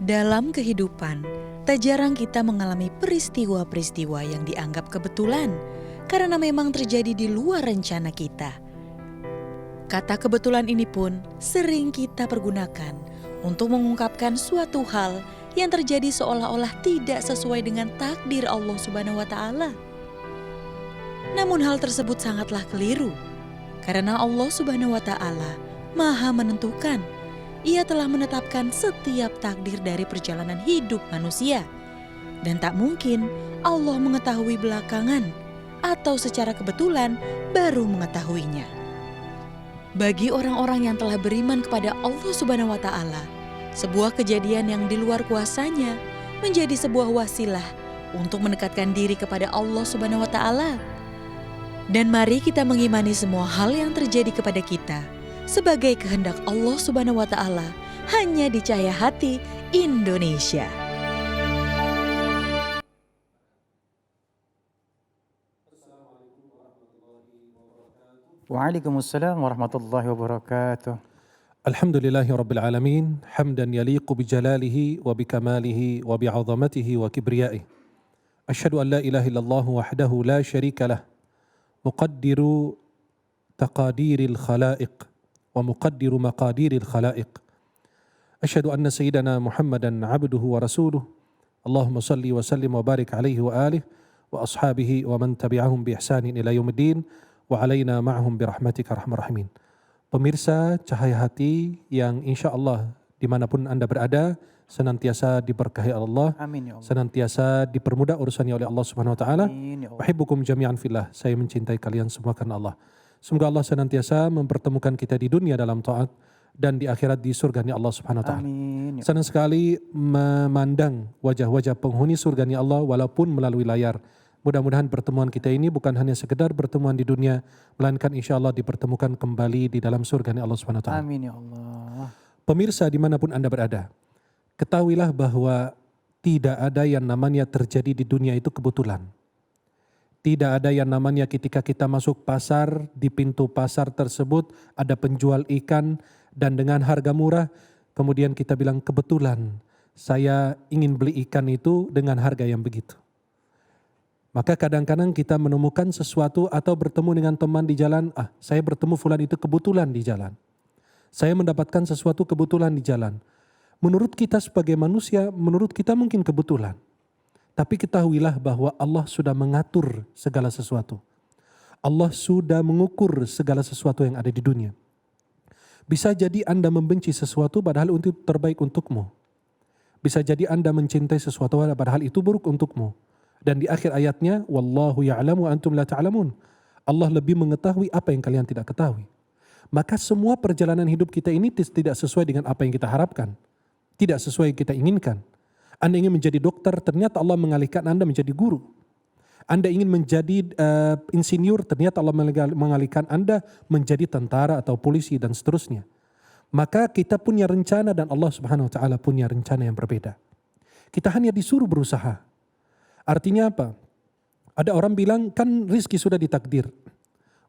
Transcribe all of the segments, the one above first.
Dalam kehidupan, tak jarang kita mengalami peristiwa-peristiwa yang dianggap kebetulan karena memang terjadi di luar rencana kita. Kata kebetulan ini pun sering kita pergunakan untuk mengungkapkan suatu hal yang terjadi seolah-olah tidak sesuai dengan takdir Allah Subhanahu wa Ta'ala. Namun hal tersebut sangatlah keliru karena Allah Subhanahu wa Ta'ala Maha menentukan. Ia telah menetapkan setiap takdir dari perjalanan hidup manusia. Dan tak mungkin Allah mengetahui belakangan atau secara kebetulan baru mengetahuinya. Bagi orang-orang yang telah beriman kepada Allah Subhanahu wa Ta'ala, sebuah kejadian yang di luar kuasanya menjadi sebuah wasilah untuk mendekatkan diri kepada Allah Subhanahu wa Ta'ala. Dan mari kita mengimani semua hal yang terjadi kepada kita sebagai kehendak Allah Subhanahu wa Ta'ala hanya di Cahaya Hati Indonesia. Waalaikumsalam warahmatullahi wabarakatuh. Alhamdulillahi Rabbil Alamin, hamdan yaliqu bijalalihi wa bikamalihi wa bi'azamatihi wa kibriyaihi. Asyhadu an la ilaha illallah wahdahu la syarika lah, muqaddiru taqadiril khalaiq wa muqaddiru maqadiril khalaiq. Asyhadu anna sayyidana Muhammadan abduhu wa rasuluh. Allahumma salli wa sallim wa barik alaihi wa alihi wa ashabihi wa man tabi'ahum bi ihsanin ila yaumiddin wa alaina ma'hum birahmatika arhamar rahimin. Pemirsa Cahaya Hati yang insya Allah dimanapun Anda berada senantiasa diberkahi Allah, Amin ya Allah. senantiasa dipermudah urusannya oleh Allah Subhanahu Wa Taala. Amin ya Allah. Uhibbukum jami'an fillah, saya mencintai kalian semua karena Allah. Semoga Allah senantiasa mempertemukan kita di dunia dalam taat dan di akhirat di surganya Allah Subhanahu Wa Taala. Amin. Senang sekali memandang wajah-wajah penghuni surganya Allah walaupun melalui layar. Mudah-mudahan pertemuan kita ini bukan hanya sekedar pertemuan di dunia, melainkan insya Allah dipertemukan kembali di dalam surganya Allah Subhanahu Wa Taala. Amin ya Allah. Pemirsa dimanapun Anda berada, ketahuilah bahwa tidak ada yang namanya terjadi di dunia itu kebetulan. Tidak ada yang namanya ketika kita masuk pasar, di pintu pasar tersebut ada penjual ikan dan dengan harga murah, kemudian kita bilang kebetulan saya ingin beli ikan itu dengan harga yang begitu. Maka kadang-kadang kita menemukan sesuatu atau bertemu dengan teman di jalan, saya bertemu fulan itu kebetulan di jalan. Saya mendapatkan sesuatu kebetulan di jalan. Menurut kita sebagai manusia, menurut kita mungkin kebetulan. Tapi ketahuilah bahwa Allah sudah mengatur segala sesuatu. Allah sudah mengukur segala sesuatu yang ada di dunia. Bisa jadi Anda membenci sesuatu padahal itu terbaik untukmu. Bisa jadi Anda mencintai sesuatu padahal itu buruk untukmu. Dan di akhir ayatnya, Wallahu ya'lamu antum la ta'lamun. Allah lebih mengetahui apa yang kalian tidak ketahui. Maka semua perjalanan hidup kita ini tidak sesuai dengan apa yang kita harapkan. Tidak sesuai yang kita inginkan. Anda ingin menjadi dokter, ternyata Allah mengalihkan Anda menjadi guru. Anda ingin menjadi insinyur, ternyata Allah mengalihkan Anda menjadi tentara atau polisi dan seterusnya. Maka kita punya rencana dan Allah Subhanahu Wa Taala punya rencana yang berbeda. Kita hanya disuruh berusaha. Artinya apa? Ada orang bilang kan rizki sudah ditakdir.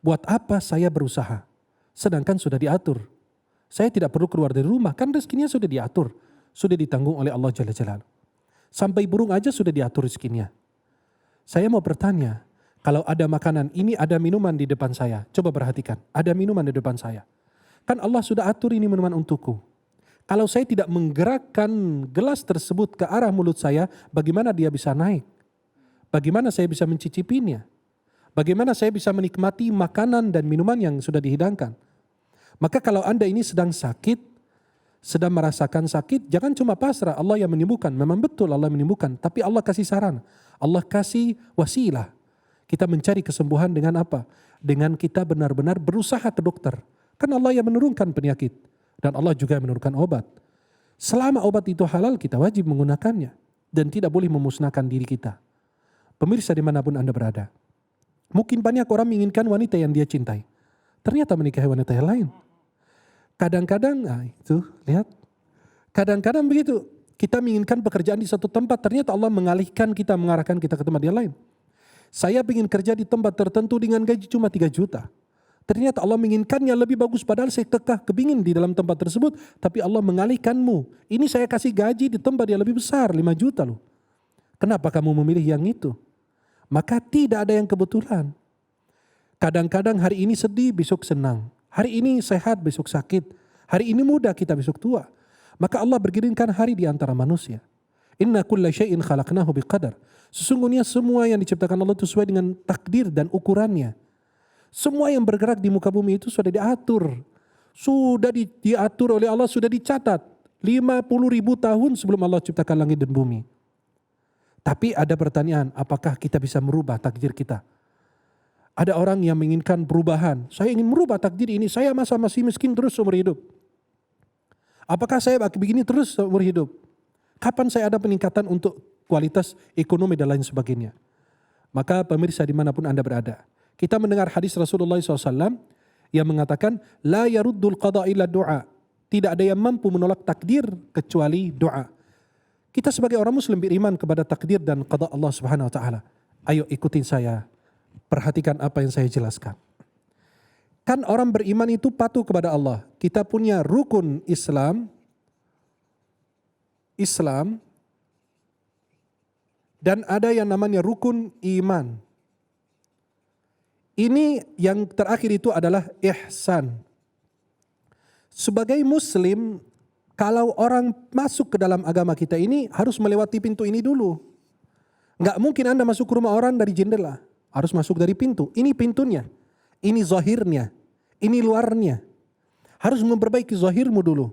Buat apa saya berusaha? Sedangkan sudah diatur. Saya tidak perlu keluar dari rumah, kan rezekinya sudah diatur. Sudah ditanggung oleh Allah Jalla Jalaluhu. Sampai burung aja sudah diatur rezekinya. Saya mau bertanya, kalau ada makanan, ini ada minuman di depan saya. Coba perhatikan, ada minuman di depan saya. Kan Allah sudah atur ini minuman untukku. Kalau saya tidak menggerakkan gelas tersebut ke arah mulut saya, bagaimana dia bisa naik? Bagaimana saya bisa mencicipinya? Bagaimana saya bisa menikmati makanan dan minuman yang sudah dihidangkan? Maka kalau Anda ini sedang sakit, sedang merasakan sakit, jangan cuma pasrah, Allah yang menyembuhkan. Memang betul Allah menyembuhkan, tapi Allah kasih saran. Allah kasih wasilah. Kita mencari kesembuhan dengan apa? Dengan kita benar-benar berusaha ke dokter. Kan Allah yang menurunkan penyakit. Dan Allah juga yang menurunkan obat. Selama obat itu halal, kita wajib menggunakannya. Dan tidak boleh memusnahkan diri kita. Pemirsa dimanapun Anda berada. Mungkin banyak orang menginginkan wanita yang dia cintai. Ternyata menikahi wanita yang lain. Kadang-kadang, itu lihat. Kadang-kadang begitu. Kita menginginkan pekerjaan di satu tempat. Ternyata Allah mengalihkan kita, mengarahkan kita ke tempat yang lain. Saya ingin kerja di tempat tertentu dengan gaji cuma 3 juta. Ternyata Allah menginginkannya lebih bagus, padahal saya kekeh kepingin di dalam tempat tersebut, tapi Allah mengalihkanmu. Ini saya kasih gaji di tempat yang lebih besar, 5 juta loh. Kenapa kamu memilih yang itu? Maka tidak ada yang kebetulan. Kadang-kadang hari ini sedih, besok senang. Hari ini sehat, besok sakit. Hari ini muda, kita besok tua. Maka Allah bergiringkan hari di antara manusia. Inna kulla syai'in khalaqnahu biqadar. Sesungguhnya semua yang diciptakan Allah itu sesuai dengan takdir dan ukurannya. Semua yang bergerak di muka bumi itu sudah diatur. Sudah diatur oleh Allah, sudah dicatat. 50.000 tahun sebelum Allah ciptakan langit dan bumi. Tapi ada pertanyaan, apakah kita bisa merubah takdir kita? Ada orang yang menginginkan perubahan. Saya ingin merubah takdir ini, saya masih miskin terus seumur hidup. Apakah saya begini terus seumur hidup? Kapan saya ada peningkatan untuk kualitas ekonomi dan lain sebagainya? Maka pemirsa dimanapun Anda berada, kita mendengar hadis Rasulullah SAW yang mengatakan, La yaruddul qada illa doa. Tidak ada yang mampu menolak takdir kecuali doa. Kita sebagai orang muslim beriman kepada takdir dan qada Allah Subhanahu wa taala. Ayo ikutin saya. Perhatikan apa yang saya jelaskan. Kan orang beriman itu patuh kepada Allah. Kita punya rukun Islam dan ada yang namanya rukun iman. Ini yang terakhir itu adalah ihsan. Sebagai muslim, kalau orang masuk ke dalam agama kita ini harus melewati pintu ini dulu. Enggak mungkin Anda masuk ke rumah orang dari jendela. Harus masuk dari pintu. Ini pintunya. Ini zahirnya. Ini luarnya. Harus memperbaiki zahirmu dulu.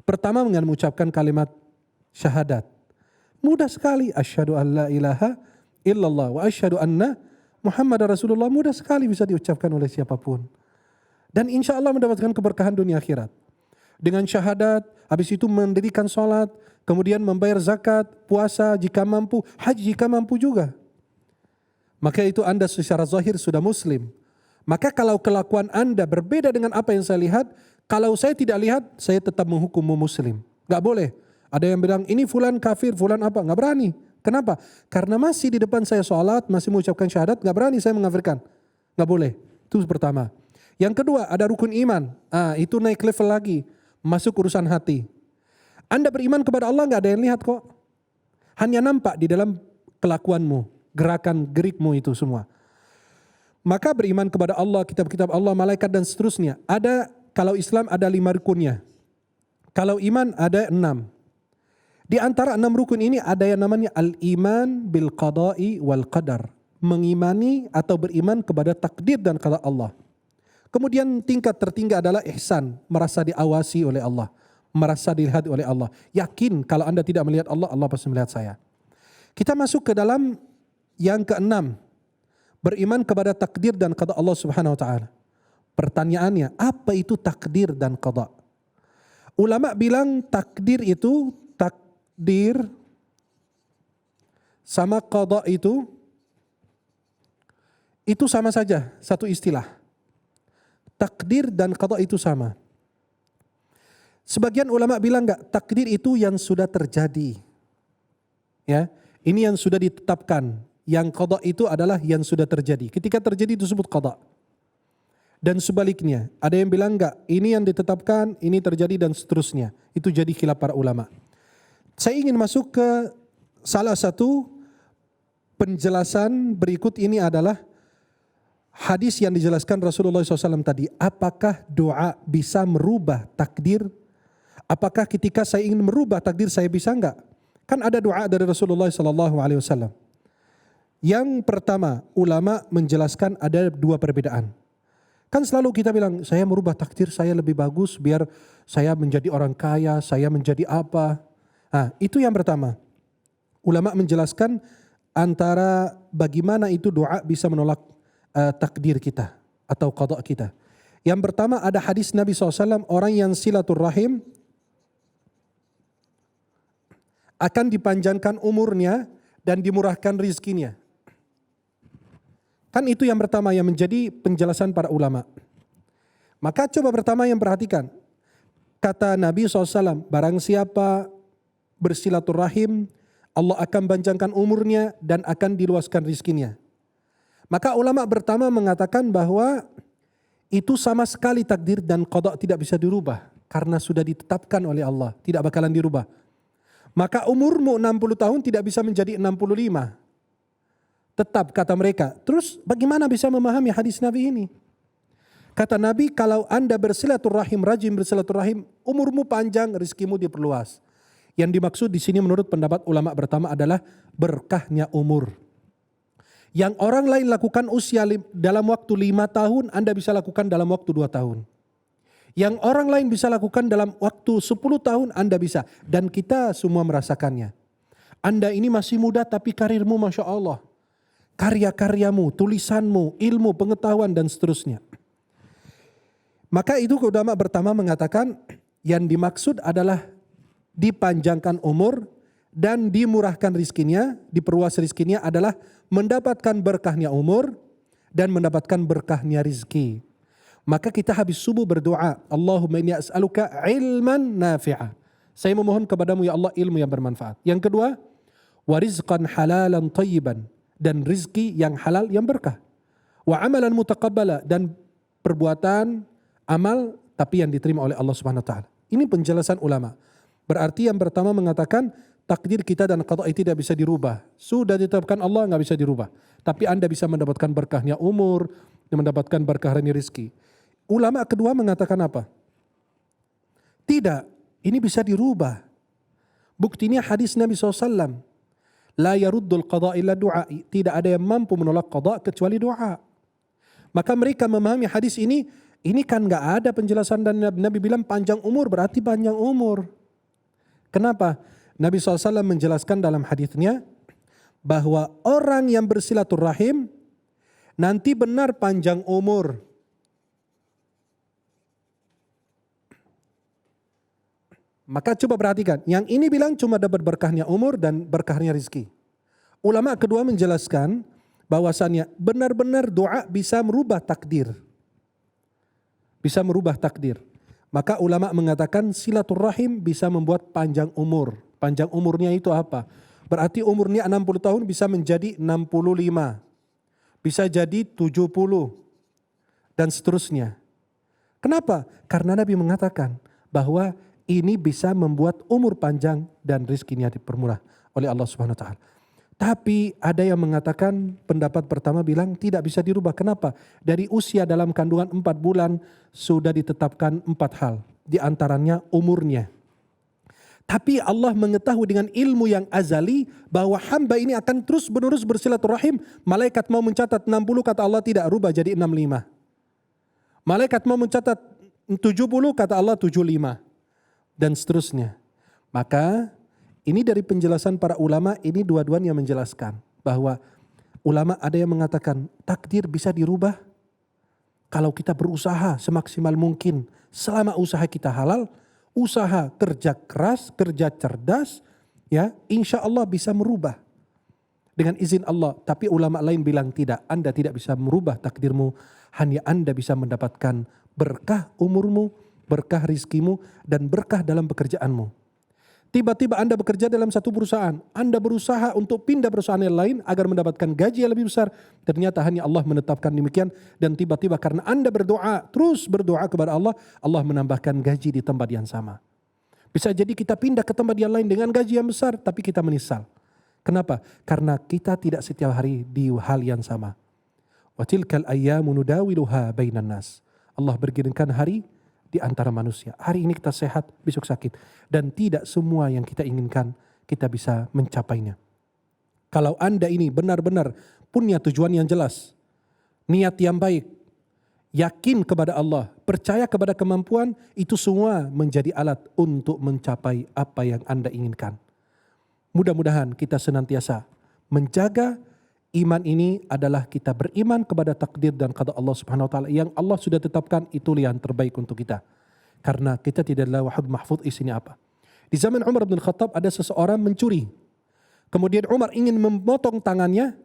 Pertama dengan mengucapkan kalimat syahadat. Mudah sekali. Asyhadu an la ilaha illallah wa asyhadu anna Muhammad Rasulullah. Mudah sekali bisa diucapkan oleh siapapun. Dan insya Allah mendapatkan keberkahan dunia akhirat. Dengan syahadat, habis itu mendirikan sholat, kemudian membayar zakat, puasa jika mampu, haji jika mampu juga. Maka itu Anda secara zahir sudah muslim. Maka kalau kelakuan Anda berbeda dengan apa yang saya lihat, kalau saya tidak lihat, saya tetap menghukummu muslim. Gak boleh. Ada yang bilang, ini fulan kafir, fulan apa. Gak berani. Kenapa? Karena masih di depan saya sholat, masih mengucapkan syahadat, gak berani saya mengkafirkan. Gak boleh. Itu pertama. Yang kedua, ada rukun iman. Itu naik level lagi. Masuk urusan hati. Anda beriman kepada Allah, gak ada yang lihat kok. Hanya nampak di dalam kelakuanmu, gerakan gerikmu itu semua. Maka beriman kepada Allah, kitab-kitab Allah, malaikat dan seterusnya. Ada, kalau Islam ada 5 rukunnya. Kalau iman ada 6. Di antara 6 rukun ini ada yang namanya al-iman bil qada'i wal qadar. Mengimani atau beriman kepada takdir dan qada Allah. Kemudian tingkat tertinggi adalah ihsan. Merasa diawasi oleh Allah. Merasa dilihat oleh Allah. Yakin kalau Anda tidak melihat Allah, Allah pasti melihat saya. Kita masuk ke dalam yang keenam. Beriman kepada takdir dan qada Allah Subhanahu wa taala. Pertanyaannya, apa itu takdir dan qada? Ulama bilang takdir sama qada itu sama saja, satu istilah. Takdir dan qada itu sama. Sebagian ulama bilang enggak, takdir itu yang sudah terjadi. Ya, ini yang sudah ditetapkan. Yang qada itu adalah yang sudah terjadi. Ketika terjadi itu disebut qada. Dan sebaliknya, ada yang bilang enggak, ini yang ditetapkan, ini terjadi dan seterusnya. Itu jadi khilaf para ulama. Saya ingin masuk ke salah satu penjelasan berikut ini adalah hadis yang dijelaskan Rasulullah SAW tadi. Apakah doa bisa merubah takdir? Apakah ketika saya ingin merubah takdir saya bisa enggak? Kan ada doa dari Rasulullah SAW. Yang pertama, ulama menjelaskan ada 2 perbedaan. Kan selalu kita bilang, saya merubah takdir saya lebih bagus biar saya menjadi orang kaya, saya menjadi apa. Nah, itu yang pertama. Ulama menjelaskan antara bagaimana itu doa bisa menolak takdir kita atau qada kita. Yang pertama ada hadis Nabi SAW, orang yang silaturrahim akan dipanjangkan umurnya dan dimurahkan rizkinya. Kan itu yang pertama yang menjadi penjelasan para ulama. Maka coba pertama yang perhatikan. Kata Nabi SAW, barang siapa bersilaturahim, Allah akan panjangkan umurnya dan akan diluaskan rizkinya. Maka ulama pertama mengatakan bahwa itu sama sekali takdir dan qada tidak bisa dirubah. Karena sudah ditetapkan oleh Allah, tidak bakalan dirubah. Maka umurmu 60 tahun tidak bisa menjadi 65. Tetap kata mereka. Terus bagaimana bisa memahami hadis Nabi ini? Kata Nabi, kalau Anda bersilaturahim, rajin bersilaturahim, umurmu panjang, rezekimu diperluas. Yang dimaksud di sini menurut pendapat ulama pertama adalah berkahnya umur. Yang orang lain lakukan dalam waktu 5 tahun, Anda bisa lakukan dalam waktu 2 tahun. Yang orang lain bisa lakukan dalam waktu 10 tahun, Anda bisa. Dan kita semua merasakannya. Anda ini masih muda tapi karirmu Masya Allah. Karya-karyamu, tulisanmu, ilmu, pengetahuan dan seterusnya. Maka itu ulama pertama mengatakan yang dimaksud adalah dipanjangkan umur dan dimurahkan rizkinya, diperluas rizkinya adalah mendapatkan berkahnya umur dan mendapatkan berkahnya rizki. Maka kita habis subuh berdoa, Allahumma inni as'aluka ilman nafi'ah. Saya memohon kepadamu ya Allah ilmu yang bermanfaat. Yang kedua, wa rizqan halalan tayyiban, dan rizki yang halal yang berkah. Wa amalan mutaqabbala, dan perbuatan amal tapi yang diterima oleh Allah Subhanahu wa taala. Ini penjelasan ulama. Berarti yang pertama mengatakan takdir kita dan qada tidak bisa dirubah. Sudah ditetapkan Allah enggak bisa dirubah. Tapi Anda bisa mendapatkan berkahnya umur, mendapatkan berkahnya rizki. Ulama kedua mengatakan apa? Tidak, ini bisa dirubah. Buktinya hadis Nabi SAW. La yaruddul qada illa du'a. Tidak ada yang mampu menolak qada kecuali doa. Maka mereka memahami hadis ini kan gak ada penjelasan dan Nabi bilang panjang umur berarti panjang umur. Kenapa? Nabi SAW menjelaskan dalam hadisnya bahwa orang yang bersilaturahim nanti benar panjang umur. Maka coba perhatikan, yang ini bilang cuma dapat berkahnya umur dan berkahnya rizki. Ulama kedua menjelaskan bahwasannya benar-benar doa bisa merubah takdir. Bisa merubah takdir. Maka ulama mengatakan silaturahim bisa membuat panjang umur. Panjang umurnya itu apa? Berarti umurnya 60 tahun bisa menjadi 65. Bisa jadi 70. Dan seterusnya. Kenapa? Karena Nabi mengatakan bahwa ini bisa membuat umur panjang dan rizkinya dipermurah oleh Allah Subhanahu wa taala. Tapi ada yang mengatakan pendapat pertama bilang tidak bisa dirubah. Kenapa? Dari usia dalam kandungan 4 bulan sudah ditetapkan 4 hal. Di antaranya umurnya. Tapi Allah mengetahui dengan ilmu yang azali bahwa hamba ini akan terus menerus bersilaturahim. Malaikat mau mencatat 60 kata Allah tidak, rubah jadi 65. Malaikat mau mencatat 70 kata Allah 75. Dan seterusnya. Maka ini dari penjelasan para ulama, ini dua-duanya menjelaskan bahwa ulama ada yang mengatakan takdir bisa dirubah kalau kita berusaha semaksimal mungkin. Selama usaha kita halal, usaha kerja keras, kerja cerdas, ya insya Allah bisa merubah dengan izin Allah. Tapi ulama lain bilang tidak, Anda tidak bisa merubah takdirmu, hanya Anda bisa mendapatkan berkah umurmu, berkah rizkimu, dan berkah dalam pekerjaanmu. Tiba-tiba Anda bekerja dalam satu perusahaan, Anda berusaha untuk pindah perusahaan yang lain agar mendapatkan gaji yang lebih besar. Ternyata hanya Allah menetapkan demikian, dan tiba-tiba karena Anda berdoa, terus berdoa kepada Allah, Allah menambahkan gaji di tempat yang sama. Bisa jadi kita pindah ke tempat yang lain dengan gaji yang besar, tapi kita menyesal. Kenapa? Karena kita tidak setiap hari di hal yang sama. Wa tilkal ayyamu nudawiluha bainan nas. Allah bergiringkan hari di antara manusia. Hari ini kita sehat, besok sakit. Dan tidak semua yang kita inginkan kita bisa mencapainya. Kalau Anda ini benar-benar punya tujuan yang jelas, niat yang baik, yakin kepada Allah, percaya kepada kemampuan, itu semua menjadi alat untuk mencapai apa yang Anda inginkan. Mudah-mudahan kita senantiasa menjaga iman ini adalah kita beriman kepada takdir dan qada Allah Subhanahu wa taala yang Allah sudah tetapkan, itu yang terbaik untuk kita. Karena kita tidak adalah wahid mahfuz isinya apa. Di zaman Umar bin Khattab ada seseorang mencuri. Kemudian Umar ingin memotong tangannya.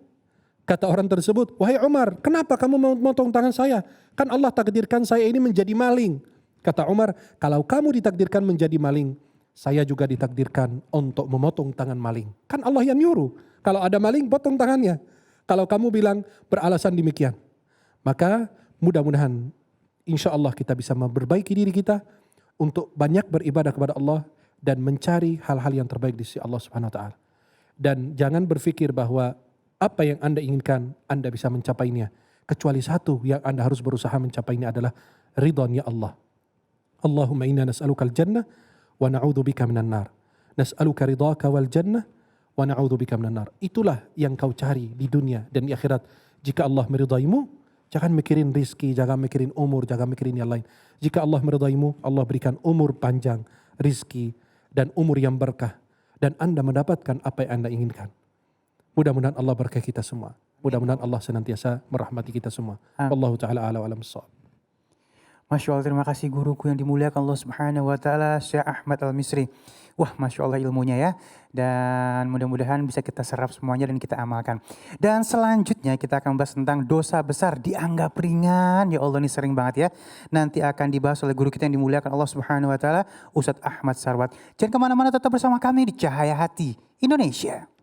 Kata orang tersebut, "Wahai Umar, kenapa kamu mau memotong tangan saya? Kan Allah takdirkan saya ini menjadi maling." Kata Umar, "Kalau kamu ditakdirkan menjadi maling, saya juga ditakdirkan untuk memotong tangan maling. Kan Allah yang nyuruh. Kalau ada maling, potong tangannya. Kalau kamu bilang beralasan demikian, maka mudah-mudahan insya Allah kita bisa memperbaiki diri kita untuk banyak beribadah kepada Allah dan mencari hal-hal yang terbaik di sisi Allah Subhanahu wa taala. Dan jangan berpikir bahwa apa yang Anda inginkan Anda bisa mencapainya, kecuali satu yang Anda harus berusaha mencapainya adalah ridhonya Allah. Allahumma inna nas'alukal jannah wa na'udzubika minan nar. Nas'aluka ridhaka wal jannah wa na'udzubika minan nar. Itulah yang kau cari di dunia dan di akhirat. Jika Allah meridaimu, jangan mikirin rizki, jangan mikirin umur, jangan mikirin yang lain. Jika Allah meridaimu, Allah berikan umur panjang, rizki, dan umur yang berkah. Dan Anda mendapatkan apa yang Anda inginkan. Mudah-mudahan Allah berkah kita semua. Mudah-mudahan Allah senantiasa merahmati kita semua. Wallahu ta'ala ala wa alam bissawab. Masya Allah, terima kasih guruku yang dimuliakan Allah Subhanahu wa taala, Syekh Ahmad Al-Misri. Wah, Masya Allah ilmunya ya. Dan mudah-mudahan bisa kita serap semuanya dan kita amalkan. Dan selanjutnya kita akan bahas tentang dosa besar dianggap ringan. Ya Allah, ini sering banget ya. Nanti akan dibahas oleh guru kita yang dimuliakan Allah Subhanahu wa taala, Ustadz Ahmad Sarwat. Jangan kemana-mana, tetap bersama kami di Cahaya Hati Indonesia.